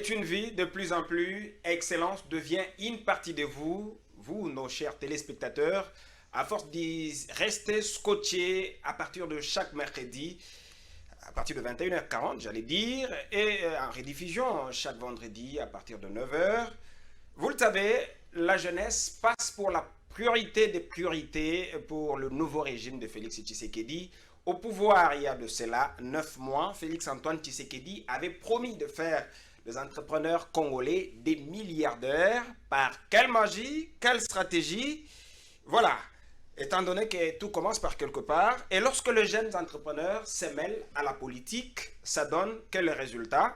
est une vie de plus en plus, excellence devient une partie de vous, vous, nos chers téléspectateurs, à force d'y rester scotchés à partir de chaque mercredi, à partir de 21h40, j'allais dire, et en rediffusion chaque vendredi à partir de 9h. Vous le savez, la jeunesse passe pour la priorité des priorités pour le nouveau régime de Félix Tshisekedi. Au pouvoir, il y a de cela 9 mois, Félix-Antoine Tshisekedi avait promis de faire des entrepreneurs congolais des milliardaires. Par quelle magie, quelle stratégie? Voilà, étant donné que tout commence par quelque part, et lorsque les jeunes entrepreneurs se mêlent à la politique, ça donne quel résultat?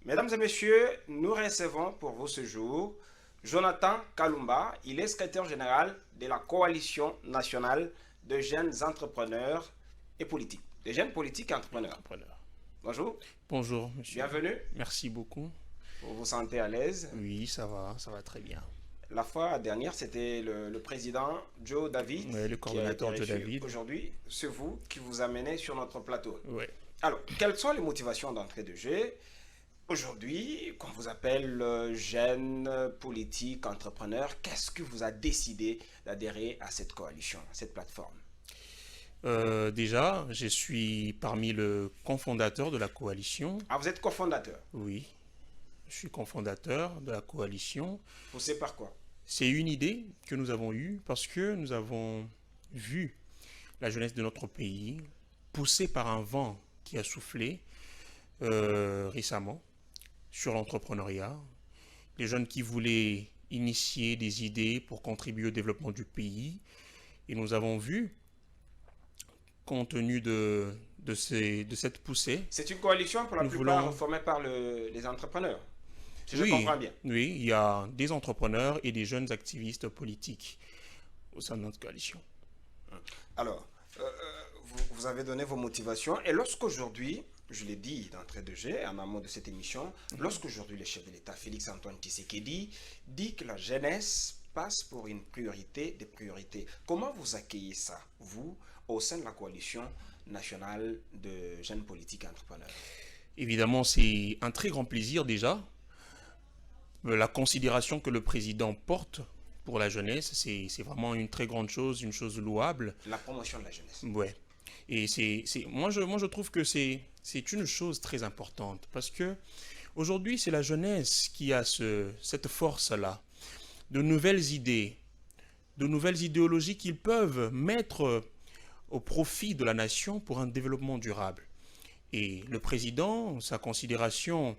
Mesdames et messieurs, nous recevons pour vous ce jour Jonathan Kalumba. Il est secrétaire général de la Coalition nationale de jeunes entrepreneurs et politiques. Des jeunes politiques et entrepreneurs. Bonjour. Bonjour, monsieur. Bienvenue. Merci beaucoup. Vous vous sentez à l'aise? Oui, ça va très bien. La fois dernière, c'était le président Joe David, Oui, le coordonnateur Joe David. Aujourd'hui, c'est vous qui vous amenez sur notre plateau. Oui. Alors, quelles sont les motivations d'entrée de jeu? Aujourd'hui, qu'on vous appelle jeune politique, entrepreneur, qu'est-ce qui vous a décidé d'adhérer à cette coalition, à cette plateforme? Déjà, je suis parmi le cofondateur de la coalition. Ah, vous êtes cofondateur? Oui, je suis cofondateur de la coalition. Poussé par quoi? C'est une idée que nous avons eue parce que nous avons vu la jeunesse de notre pays poussée par un vent qui a soufflé récemment sur l'entrepreneuriat. Les jeunes qui voulaient initier des idées pour contribuer au développement du pays. Et nous avons vu, compte tenu de cette poussée. C'est une coalition pour la plupart formée par les entrepreneurs, si je comprends bien. Oui, il y a des entrepreneurs et des jeunes activistes politiques au sein de notre coalition. Alors, vous avez donné vos motivations. Et lorsqu'aujourd'hui, je l'ai dit d'entrée de jeu, en amont de cette émission, lorsqu'aujourd'hui le chef de l'État, Félix-Antoine Tshisekedi, dit que la jeunesse passe pour une priorité des priorités. Comment vous accueillez ça, vous, au sein de la coalition nationale de jeunes politiques et entrepreneurs? Évidemment, c'est un très grand plaisir déjà. La considération que le président porte pour la jeunesse, c'est vraiment une très grande chose, une chose louable. La promotion de la jeunesse. Ouais. Et moi, je trouve que c'est une chose très importante parce que aujourd'hui, c'est la jeunesse qui a cette force-là, de nouvelles idées, de nouvelles idéologies qu'ils peuvent mettre au profit de la nation pour un développement durable. Et le président, sa considération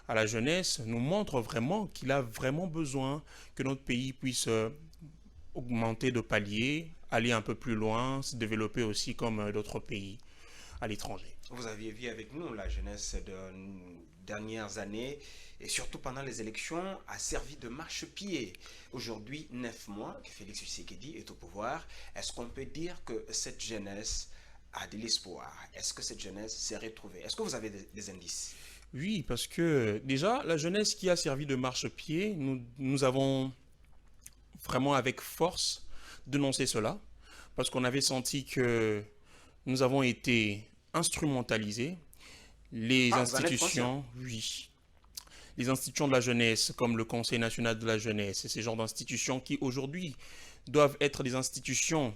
à la jeunesse nous montre vraiment qu'il a vraiment besoin que notre pays puisse augmenter de paliers, aller un peu plus loin, se développer aussi comme d'autres pays à l'étranger. Vous aviez vu avec nous la jeunesse de dernières années et surtout pendant les élections a servi de marchepied. Aujourd'hui, 9 mois que Félix Tshisekedi est au pouvoir, est-ce qu'on peut dire que cette jeunesse a de l'espoir? Est-ce que cette jeunesse s'est retrouvée? Est-ce que vous avez des indices? Oui, parce que déjà, la jeunesse qui a servi de marchepied, nous avons vraiment avec force dénoncé cela, parce qu'on avait senti que nous avons été instrumentalisés. Les institutions, oui, les institutions de la jeunesse, comme le Conseil national de la jeunesse, et ces genres d'institutions qui aujourd'hui doivent être des institutions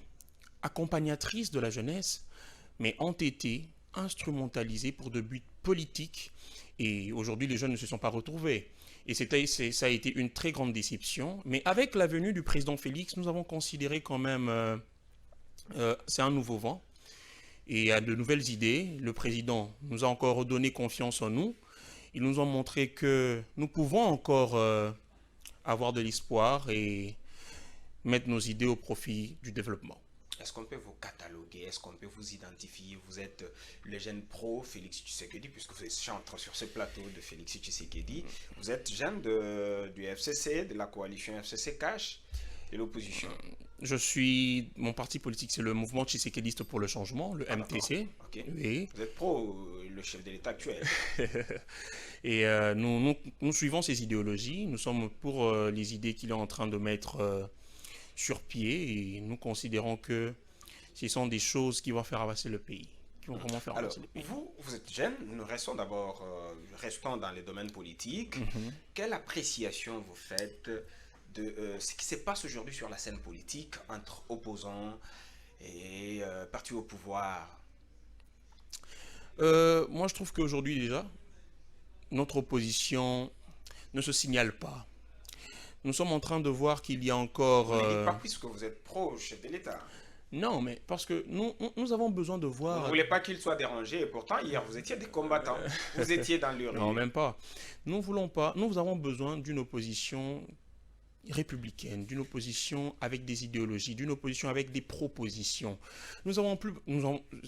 accompagnatrices de la jeunesse, mais ont été instrumentalisées pour de buts politiques. Et aujourd'hui, les jeunes ne se sont pas retrouvés. Et ça a été une très grande déception. Mais avec la venue du président Félix, nous avons considéré quand même c'est un nouveau vent. Et il y a de nouvelles idées. Le président nous a encore redonné confiance en nous. Ils nous ont montré que nous pouvons encore avoir de l'espoir et mettre nos idées au profit du développement. Est-ce qu'on peut vous cataloguer? Est-ce qu'on peut vous identifier? Vous êtes le jeune pro Félix Tshisekedi, puisque vous êtes chantre sur ce plateau de Félix Tshisekedi. Vous êtes jeune du FCC, de la coalition FCC Cash, de l'opposition. Mon parti politique, c'est le mouvement Tshisekediste pour le changement, le MTC. Okay. Oui. Vous êtes pro le chef de l'État actuel. Et nous suivons ces idéologies. Nous sommes pour les idées qu'il est en train de mettre sur pied et nous considérons que ce sont des choses qui vont faire avancer le pays, qui vont vraiment faire Alors, avancer le pays. vous êtes jeune, nous restons d'abord, restons dans les domaines politiques. Mhm. Quelle appréciation vous faites de ce qui se passe aujourd'hui sur la scène politique entre opposants et partis au pouvoir? Moi, je trouve qu'aujourd'hui déjà, notre opposition ne se signale pas. Nous sommes en train de voir qu'il y a encore... Vous ne dites pas puisque vous êtes pro-chef de l'État. Non, mais parce que nous avons besoin de Vous ne voir... voulez pas qu'il soit dérangé et pourtant hier vous étiez des combattants. Vous étiez dans l'urne. Non, même pas. Nous voulons pas. Nous avons besoin d'une opposition républicaine, d'une opposition avec des idéologies, d'une opposition avec des propositions. Nous avons plus...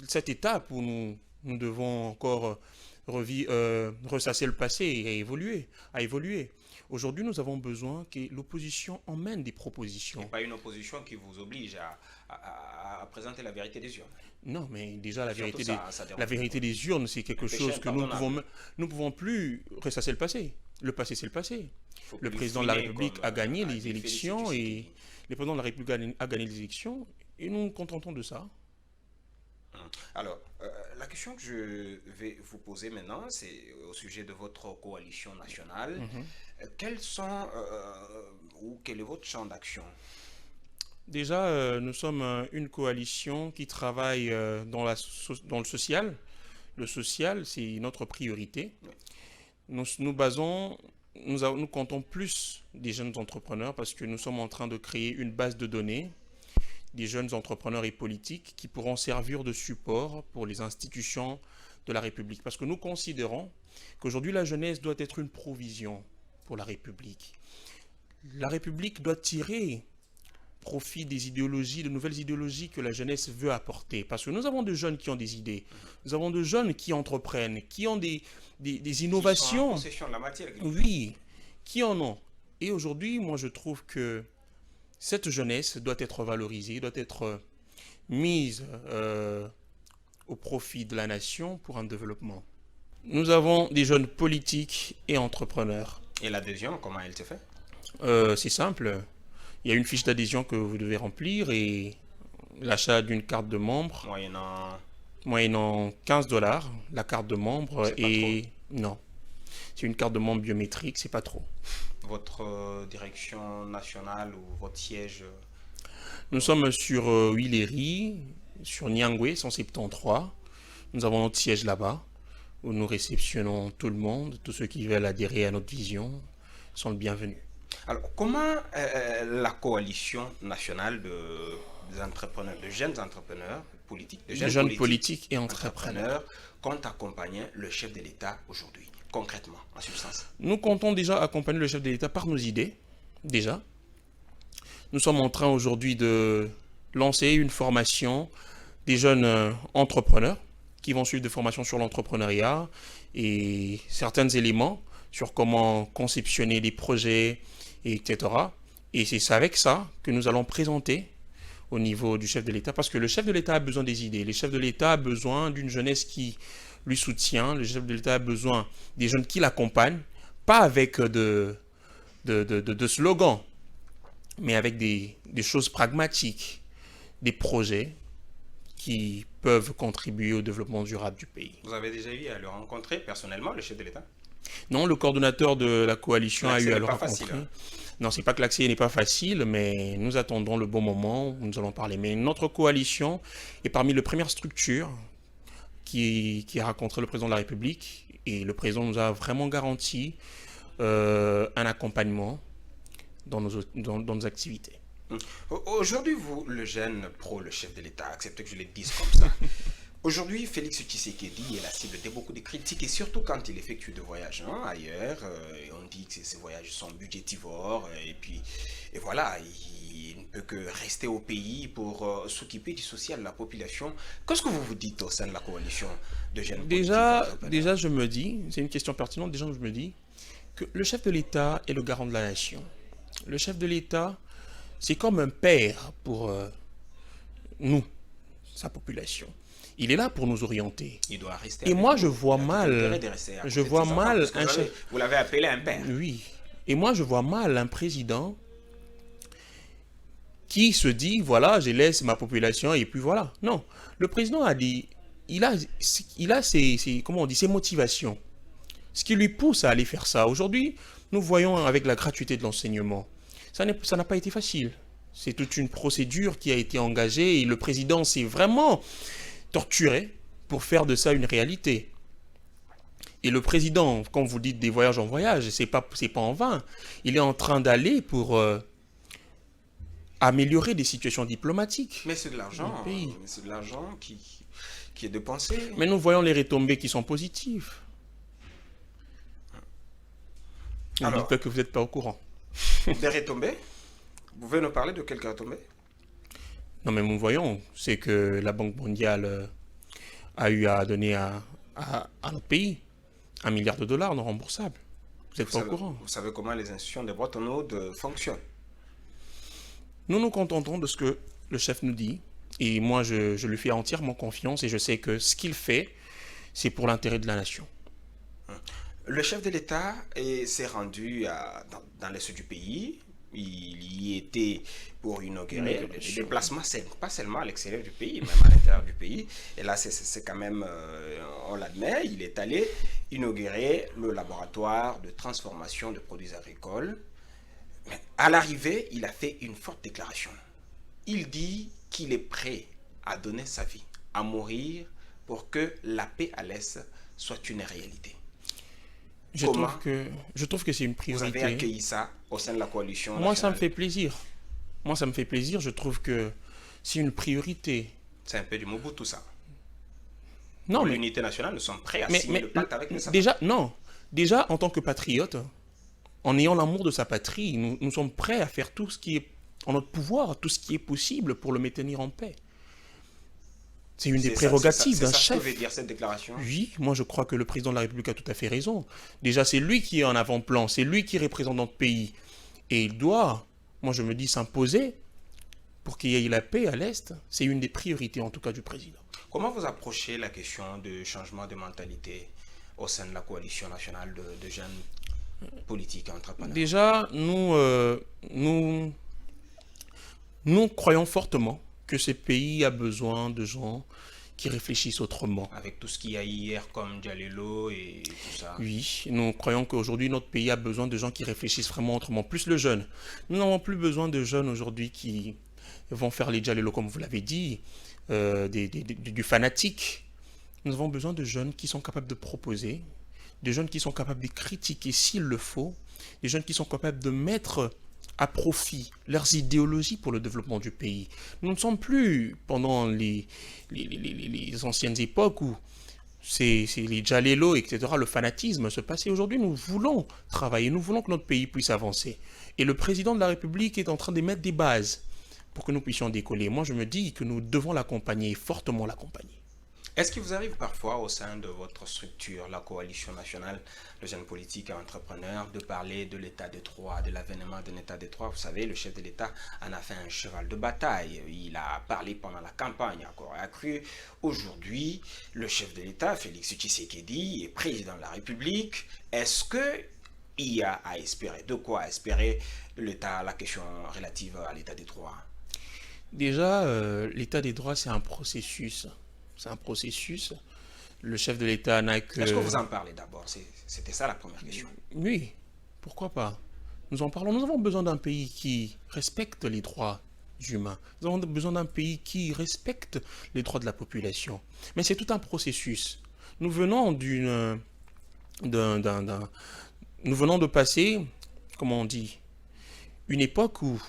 cette étape où nous devons encore ressasser le passé et à évoluer. Aujourd'hui, nous avons besoin que l'opposition emmène des propositions. Et pas une opposition qui vous oblige à présenter la vérité des urnes. Non, mais déjà, la Surtout vérité, ça dérange la vérité des urnes, c'est quelque péché chose que nous impardonnable. ne pouvons plus ressasser le passé. Le passé, c'est le passé. Faut Le plus président de la fouiner République comme, a gagné a les dit Félix élections Tshisekedi. et le président de la République a gagné les élections et nous nous contentons de ça. Alors, la question que je vais vous poser maintenant, c'est au sujet de votre coalition nationale. Quels sont ou quel est votre champ d'action? Déjà, nous sommes une coalition qui travaille dans le social. Le social, c'est notre priorité. Nous comptons plus des jeunes entrepreneurs parce que nous sommes en train de créer une base de données des jeunes entrepreneurs et politiques qui pourront servir de support pour les institutions de la République. Parce que nous considérons qu'aujourd'hui, la jeunesse doit être une provision pour la République. La République doit tirer profit des idéologies, de nouvelles idéologies que la jeunesse veut apporter. Parce que nous avons des jeunes qui ont des idées, nous avons des jeunes qui entreprennent, qui ont des innovations. Qui sont en possession de la matière. Oui, qui en ont. Et aujourd'hui, moi, je trouve que cette jeunesse doit être valorisée, doit être mise au profit de la nation pour un développement. Nous avons des jeunes politiques et entrepreneurs. Et l'adhésion, comment elle se fait? C'est simple. Il y a une fiche d'adhésion que vous devez remplir et l'achat d'une carte de membre. Moyennant 15 $, la carte de membre. Et non, c'est une carte de membre biométrique, c'est pas trop. Votre direction nationale ou votre siège? Nous sommes sur Huiléry, sur Niangoué 173. Nous avons notre siège là-bas, où nous réceptionnons tout le monde. Tous ceux qui veulent adhérer à notre vision sont le bienvenu. Alors, comment la coalition nationale de jeunes entrepreneurs politiques, de jeunes politiques et entrepreneurs compte accompagner le chef de l'État aujourd'hui, concrètement, en substance? Nous comptons déjà accompagner le chef de l'État par nos idées, déjà. Nous sommes en train aujourd'hui de lancer une formation des jeunes entrepreneurs qui vont suivre des formations sur l'entrepreneuriat et certains éléments sur comment conceptionner des projets, etc. Et c'est avec ça que nous allons présenter au niveau du chef de l'État, parce que le chef de l'État a besoin des idées. Le chef de l'État a besoin d'une jeunesse qui lui soutient. Le chef de l'État a besoin des jeunes qui l'accompagnent, pas avec de slogans, mais avec des choses pragmatiques, des projets qui peuvent contribuer au développement durable du pays. Vous avez déjà eu à le rencontrer personnellement, le chef de l'État? Non, le coordonnateur de la coalition a eu à le rencontrer. Facile, hein. Non, c'est pas que l'accès n'est pas facile, mais nous attendons le bon moment où nous allons parler. Mais notre coalition est parmi les premières structures qui a rencontré le président de la République, et le président nous a vraiment garanti un accompagnement dans nos activités. Aujourd'hui, vous, le jeune pro, le chef de l'État, acceptez que je le dise comme ça. Aujourd'hui, Félix Tshisekedi est la cible de beaucoup de critiques, et surtout quand il effectue des voyages ailleurs. On dit que ces voyages sont budgétivores, et voilà, il ne peut que rester au pays pour s'occuper du social de la population. Qu'est-ce que vous vous dites au sein de la coalition de jeunes politiques? Déjà, je me dis, c'est une question pertinente, déjà je me dis que le chef de l'État est le garant de la nation. Le chef de l'État, c'est comme un père pour nous, sa population. Il est là pour nous orienter. Il doit rester. Et moi, je vois mal un chef. Vous l'avez appelé un père. Oui. Et moi, je vois mal un président qui se dit, voilà, je laisse ma population et puis voilà. Non. Le président a dit, il a comment on dit, ses motivations. Ce qui lui pousse à aller faire ça. Aujourd'hui, nous voyons avec la gratuité de l'enseignement, ça n'a pas été facile. C'est toute une procédure qui a été engagée et le président s'est vraiment torturé pour faire de ça une réalité. Et le président, quand vous dites des voyages en voyage, c'est pas en vain. Il est en train d'aller pour améliorer des situations diplomatiques. Mais c'est de l'argent. C'est de l'argent qui est dépensé. Mais nous voyons les retombées qui sont positives. Alors, dites-moi que vous n'êtes pas au courant. Des retombées? Vous pouvez nous parler de quelques retombées? Non, mais nous voyons, c'est que la Banque mondiale a eu à donner à notre pays $1 milliard non remboursables. Vous n'êtes pas au courant. Vous savez comment les institutions de Bretton Woods fonctionnent? Nous nous contentons de ce que le chef nous dit. Et moi, je lui fais entièrement confiance et je sais que ce qu'il fait, c'est pour l'intérêt de la nation. Le chef de l'État s'est rendu dans l'est du pays. Il y était pour inaugurer le déplacement, pas seulement à l'extérieur du pays, même à l'intérieur du pays. Et là, c'est quand même, on l'admet, il est allé inaugurer le laboratoire de transformation de produits agricoles. Mais à l'arrivée, il a fait une forte déclaration. Il dit qu'il est prêt à donner sa vie, à mourir pour que la paix à l'Est soit une réalité. Je trouve que c'est une priorité. Vous avez accueilli ça au sein de la coalition nationale? Moi, ça me fait plaisir. Moi, ça me fait plaisir. Je trouve que c'est une priorité. C'est un peu du Mobutu, tout ça. Non, mais l'unité nationale, nous sommes prêts à signer le pacte avec les Safa. Déjà, en tant que patriote, en ayant l'amour de sa patrie, nous sommes prêts à faire tout ce qui est en notre pouvoir, tout ce qui est possible pour le maintenir en paix. C'est une des prérogatives d'un chef. C'est ça que veut dire cette déclaration? Oui, moi je crois que le président de la République a tout à fait raison. Déjà, c'est lui qui est en avant-plan, c'est lui qui représente notre pays. Et il doit, moi je me dis, s'imposer pour qu'il y ait la paix à l'Est. C'est une des priorités en tout cas du président. Comment vous approchez la question de changement de mentalité au sein de la coalition nationale de jeunes politiques et entrepreneurs? Déjà, nous croyons fortement que ce pays a besoin de gens qui réfléchissent autrement. Avec tout ce qu'il y a hier comme Diallo et tout ça. Oui, nous croyons qu'aujourd'hui notre pays a besoin de gens qui réfléchissent vraiment autrement, plus le jeune. Nous n'avons plus besoin de jeunes aujourd'hui qui vont faire les Diallo comme vous l'avez dit, du fanatique. Nous avons besoin de jeunes qui sont capables de proposer, de jeunes qui sont capables de critiquer s'il le faut, des jeunes qui sont capables de mettre à profit leurs idéologies pour le développement du pays. Nous ne sommes plus pendant les anciennes époques où c'est les Jalelo, etc., le fanatisme se passait. Aujourd'hui, nous voulons travailler, nous voulons que notre pays puisse avancer. Et le président de la République est en train de mettre des bases pour que nous puissions décoller. Moi, je me dis que nous devons l'accompagner, fortement l'accompagner. Est-ce qu'il vous arrive parfois au sein de votre structure, la coalition nationale de jeunes politiques et entrepreneurs, de parler de l'état des droits, de l'avènement d'un état des droits? Vous savez, le chef de l'État en a fait un cheval de bataille. Il a parlé pendant la campagne, encore accru. Aujourd'hui, le chef de l'État, Félix Tshisekedi, est président de la République. Est-ce qu'il y a à espérer, de quoi espérer de l'État, la question relative à l'état des droits? Déjà, l'état des droits, c'est un processus. C'est un processus. Le chef de l'État n'a que... Est-ce que vous en parlez d'abord? C'était ça la première question. Oui, pourquoi pas? Nous en parlons. Nous avons besoin d'un pays qui respecte les droits humains. Nous avons besoin d'un pays qui respecte les droits de la population. Mais c'est tout un processus. Nous venons nous venons de passer, comment on dit, une époque où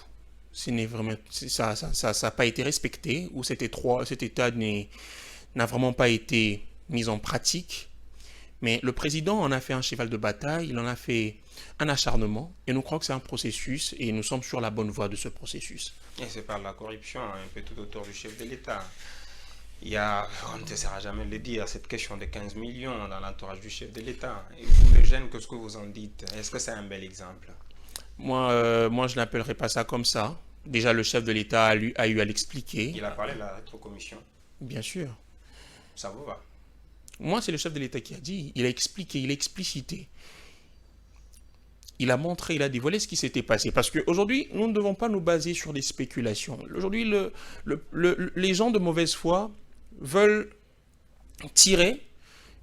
ça n'a pas été respecté, où cet état n'a vraiment pas été mis en pratique. Mais le président en a fait un cheval de bataille, il en a fait un acharnement, et nous croyons que c'est un processus, et nous sommes sur la bonne voie de ce processus. Et c'est par la corruption, un peu tout autour du chef de l'État. Il y a, on ne cessera jamais de le dire, cette question de 15 millions dans l'entourage du chef de l'État. Et vous, les jeunes, qu'est-ce que vous en dites? Est-ce que c'est un bel exemple? Moi, je n'appellerais pas ça comme ça. Déjà, le chef de l'État a eu à l'expliquer. Il a parlé de la rétrocommission. Bien sûr. Ça vous va? Moi, c'est le chef de l'État qui a dit. Il a expliqué, il a explicité. Il a montré, il a dévoilé ce qui s'était passé. Parce qu'aujourd'hui, nous ne devons pas nous baser sur des spéculations. Aujourd'hui, les gens de mauvaise foi veulent tirer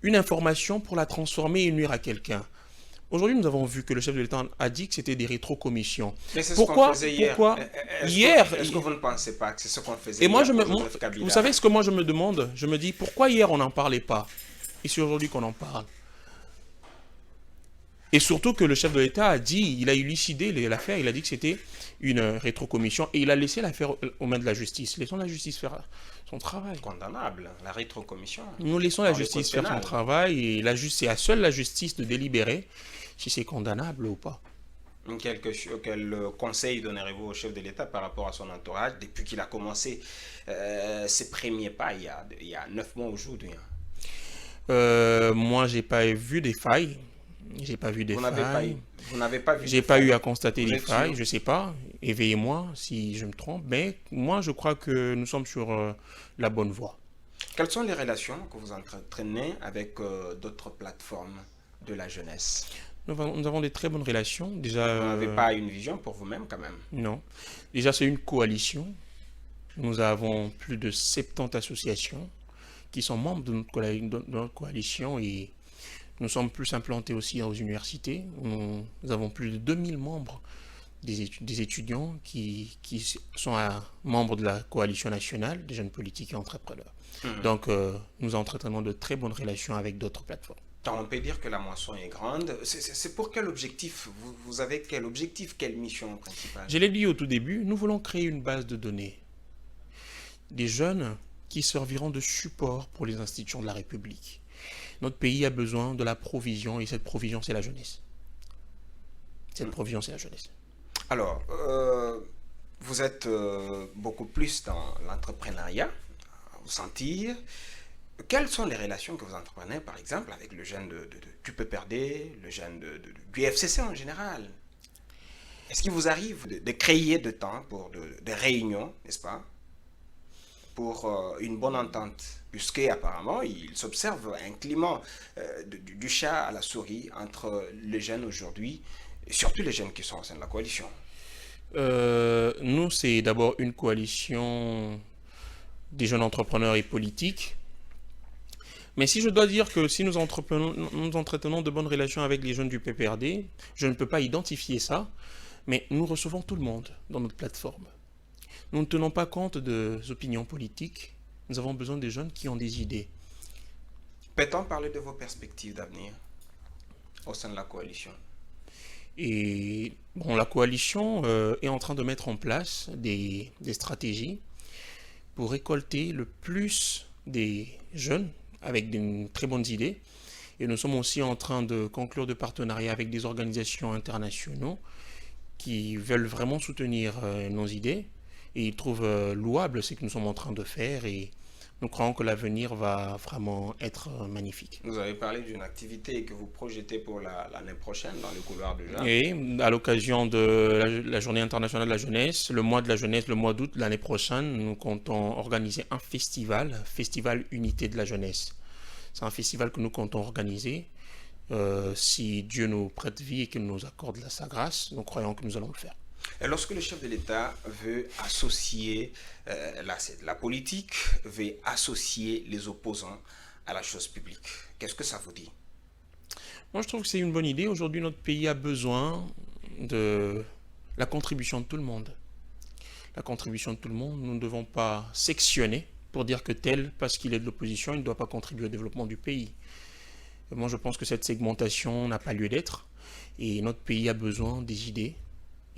une information pour la transformer et nuire à quelqu'un. Aujourd'hui, nous avons vu que le chef de l'État a dit que c'était des rétrocommissions. Mais c'est ce qu'on Pourquoi, faisait hier. pourquoi hier, Est-ce que vous ne pensez pas que c'est ce qu'on faisait et moi, hier pour moi, Joseph Kabila? vous savez ce que moi je me demande? Je me dis, pourquoi hier on n'en parlait pas? Et c'est aujourd'hui qu'on en parle. Et surtout que le chef de l'État a dit, il a élucidé l'affaire, il a dit que c'était une rétrocommission et il a laissé l'affaire aux mains de la justice. Laissons la justice faire son travail. Condamnable, la rétrocommission. Nous laissons la Dans le justice code faire son pénal. travail et c'est à seule la justice de délibérer si c'est condamnable ou pas. Quel conseil donnerez-vous au chef de l'État par rapport à son entourage depuis qu'il a commencé ses premiers pas il y a 9 mois aujourd'hui? Moi, j'ai pas vu des failles. J'ai pas vu des failles. Vous n'avez pas vu J'ai des pas failles. eu à constater Vous des êtes failles. sûr? Je sais pas. Éveillez-moi si je me trompe. Mais moi, je crois que nous sommes sur la bonne voie. Quelles sont les relations que vous entretenez avec d'autres plateformes de la jeunesse? Nous avons des très bonnes relations. Déjà, Vous n'avez pas une vision pour vous-même quand même? non. Déjà, c'est une coalition. Nous avons plus de 70 associations qui sont membres de notre coalition et nous sommes plus implantés aussi aux universités. Nous avons plus de 2000 membres des étudiants qui sont membres de la coalition nationale des jeunes politiques et entrepreneurs. Donc, nous entretenons de très bonnes relations avec d'autres plateformes. Donc, on peut dire que la moisson est grande. C'est pour quel objectif? Vous avez quel objectif, quelle mission principale? Je l'ai dit au tout début, nous voulons créer une base de données. Des jeunes qui serviront de support pour les institutions de la République. Notre pays a besoin de la provision et cette provision, c'est la jeunesse. Cette provision, c'est la jeunesse. Alors, vous êtes beaucoup plus dans l'entrepreneuriat, à vous sentir. Quelles sont les relations que vous entreprenez, par exemple, avec le jeune du PPRD, le jeune du FCC en général? Est-ce qu'il vous arrive de créer de temps pour des réunions, n'est-ce pas, pour une bonne entente? Puisque apparemment, il s'observe un climat du chat à la souris entre les jeunes aujourd'hui, et surtout les jeunes qui sont au sein de la coalition. Nous, c'est d'abord une coalition des jeunes entrepreneurs et politiques. Mais si je dois dire que si nous entretenons de bonnes relations avec les jeunes du PPRD, je ne peux pas identifier ça, mais nous recevons tout le monde dans notre plateforme. Nous ne tenons pas compte des opinions politiques. Nous avons besoin des jeunes qui ont des idées. Peut-on parler de vos perspectives d'avenir au sein de la coalition? Et bon, la coalition est en train de mettre en place des stratégies pour récolter le plus des jeunes avec de très bonnes idées. Et nous sommes aussi en train de conclure de partenariats avec des organisations internationaux qui veulent vraiment soutenir nos idées. Et ils trouvent louable ce que nous sommes en train de faire et nous croyons que l'avenir va vraiment être magnifique. Vous avez parlé d'une activité que vous projetez pour l'année prochaine dans le couloir du Jardin. Et à l'occasion de la Journée internationale de la jeunesse, le mois de la jeunesse, le mois d'août l'année prochaine, nous comptons organiser un festival, Festival Unité de la jeunesse. C'est un festival que nous comptons organiser. Si Dieu nous prête vie et qu'il nous accorde sa grâce, nous croyons que nous allons le faire. Et lorsque le chef de l'État veut associer, là c'est de la politique, veut associer les opposants à la chose publique, qu'est-ce que ça vous dit? Moi, je trouve que c'est une bonne idée. Aujourd'hui, notre pays a besoin de la contribution de tout le monde. La contribution de tout le monde, nous ne devons pas sectionner pour dire que tel, parce qu'il est de l'opposition, il ne doit pas contribuer au développement du pays. Moi, je pense que cette segmentation n'a pas lieu d'être. Et notre pays a besoin des idées.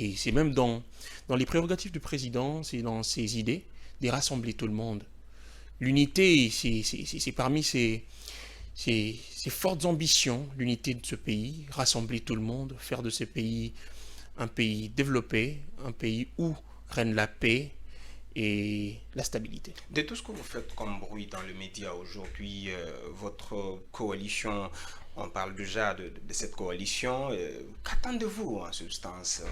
Et c'est même dans les prérogatives du président, c'est dans ses idées, de rassembler tout le monde. L'unité, c'est parmi ses fortes ambitions, l'unité de ce pays, rassembler tout le monde, faire de ce pays un pays développé, un pays où règne la paix et la stabilité. De tout ce que vous faites comme bruit dans le média aujourd'hui, votre coalition, on parle déjà de cette coalition, qu'attendez-vous en substance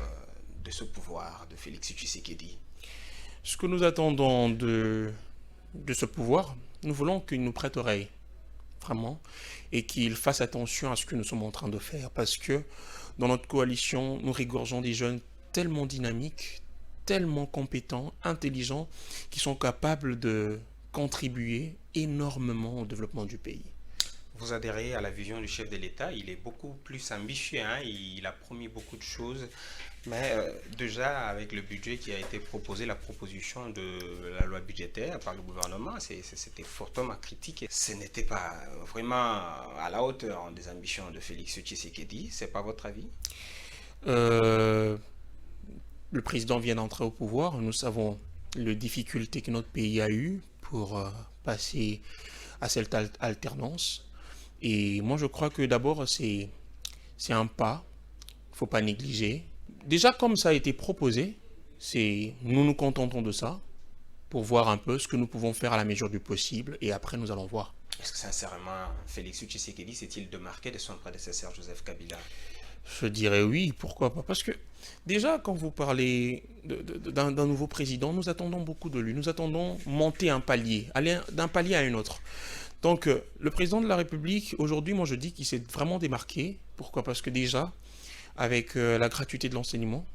de ce pouvoir de Félix Tshisekedi? Ce que nous attendons de ce pouvoir, nous voulons qu'il nous prête oreille, vraiment, et qu'il fasse attention à ce que nous sommes en train de faire, parce que dans notre coalition, nous régorgeons des jeunes tellement dynamiques, tellement compétents, intelligents, qui sont capables de contribuer énormément au développement du pays. Vous adhérez à la vision du chef de l'État. Il est beaucoup plus ambitieux, hein. Il a promis beaucoup de choses. Mais déjà, avec le budget qui a été proposé, la proposition de la loi budgétaire par le gouvernement, c'était fortement critiqué. Ce n'était pas vraiment à la hauteur des ambitions de Félix Tshisekedi. C'est pas votre avis? Le président vient d'entrer au pouvoir. Nous savons les difficultés que notre pays a eues pour passer à cette alternance. Et moi, je crois que d'abord, c'est un pas. Il ne faut pas négliger. Déjà, comme ça a été proposé, nous nous contentons de ça pour voir un peu ce que nous pouvons faire à la mesure du possible. Et après, nous allons voir. Est-ce que sincèrement, Félix Tshisekedi s'est-il démarqué de son prédécesseur Joseph Kabila? Je dirais oui, pourquoi pas. Parce que déjà, quand vous parlez d'un nouveau président, nous attendons beaucoup de lui. Nous attendons monter un palier, aller d'un palier à un autre. Donc, le président de la République, aujourd'hui, moi je dis qu'il s'est vraiment démarqué. Pourquoi? Parce que déjà, avec la gratuité de l'enseignement,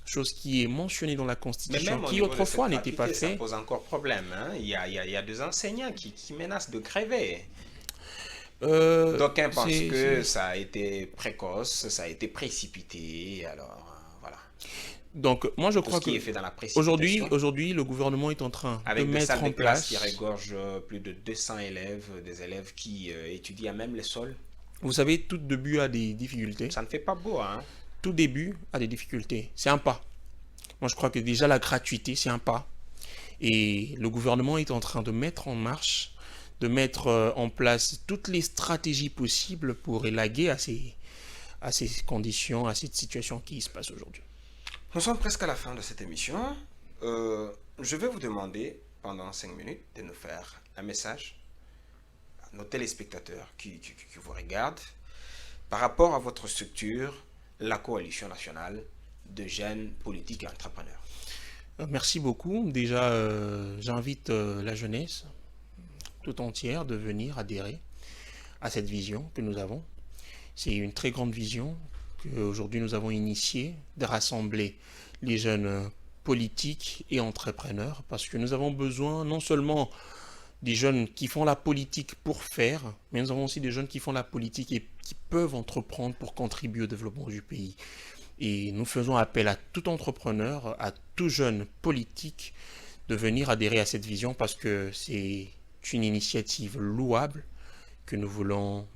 chose qui est mentionnée dans la Constitution, qui autrefois n'était pas fait. Ça pose encore problème. Hein? Il y a des enseignants qui menacent de crever. D'aucuns pensent que ça a été précoce, ça a été précipité. Alors, voilà. Donc, moi, je crois que aujourd'hui, le gouvernement est en train de mettre en place... qui regorge plus de 200 élèves, des élèves qui étudient à même les sols. Vous savez, tout début a des difficultés. Ça ne fait pas beau, hein? Tout début a des difficultés. C'est un pas. Moi, je crois que déjà, la gratuité, c'est un pas. Et le gouvernement est en train de mettre en marche, de mettre en place toutes les stratégies possibles pour élaguer à ces conditions, à cette situation qui se passe aujourd'hui. Nous sommes presque à la fin de cette émission. Je vais vous demander, pendant 5 minutes, de nous faire un message à nos téléspectateurs qui vous regardent par rapport à votre structure, la Coalition nationale de jeunes politiques et entrepreneurs. Merci beaucoup. Déjà, j'invite la jeunesse tout entière de venir adhérer à cette vision que nous avons. C'est une très grande vision qu'aujourd'hui nous avons initiée de rassembler les jeunes politiques et entrepreneurs parce que nous avons besoin non seulement des jeunes qui font la politique pour faire, mais nous avons aussi des jeunes qui font la politique et qui peuvent entreprendre pour contribuer au développement du pays. Et nous faisons appel à tout entrepreneur, à tout jeune politique de venir adhérer à cette vision parce que c'est une initiative louable que nous voulons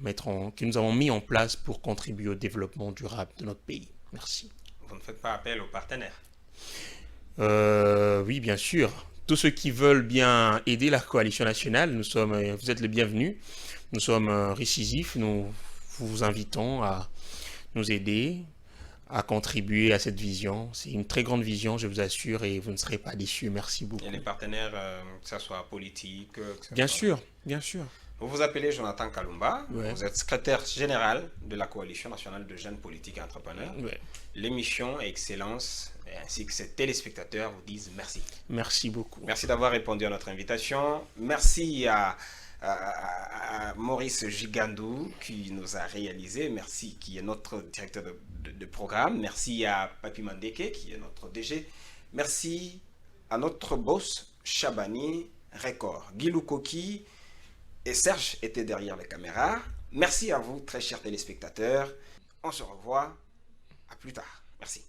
que nous avons mis en place pour contribuer au développement durable de notre pays. Merci. Vous ne faites pas appel aux partenaires? Oui, bien sûr. Tous ceux qui veulent bien aider la coalition nationale, vous êtes les bienvenus. Nous sommes récisifs. Nous vous invitons à nous aider, à contribuer à cette vision. C'est une très grande vision, je vous assure, et vous ne serez pas déçus. Merci beaucoup. Et les partenaires, que ce soit politique... Bien sûr, bien sûr. Vous vous appelez Jonathan Kalumba, ouais. Vous êtes secrétaire général de la Coalition nationale de jeunes politiques et entrepreneurs. Ouais. L'émission Excellence ainsi que ses téléspectateurs vous disent merci. Merci beaucoup. Merci d'avoir répondu à notre invitation. Merci à Maurice Gigandou qui nous a réalisé. Merci, qui est notre directeur de programme. Merci à Papi Mandeke qui est notre DG. Merci à notre boss Chabani Record. Guilou Koki et Serge étaient derrière les caméras. Merci à vous, très chers téléspectateurs. On se revoit. À plus tard. Merci.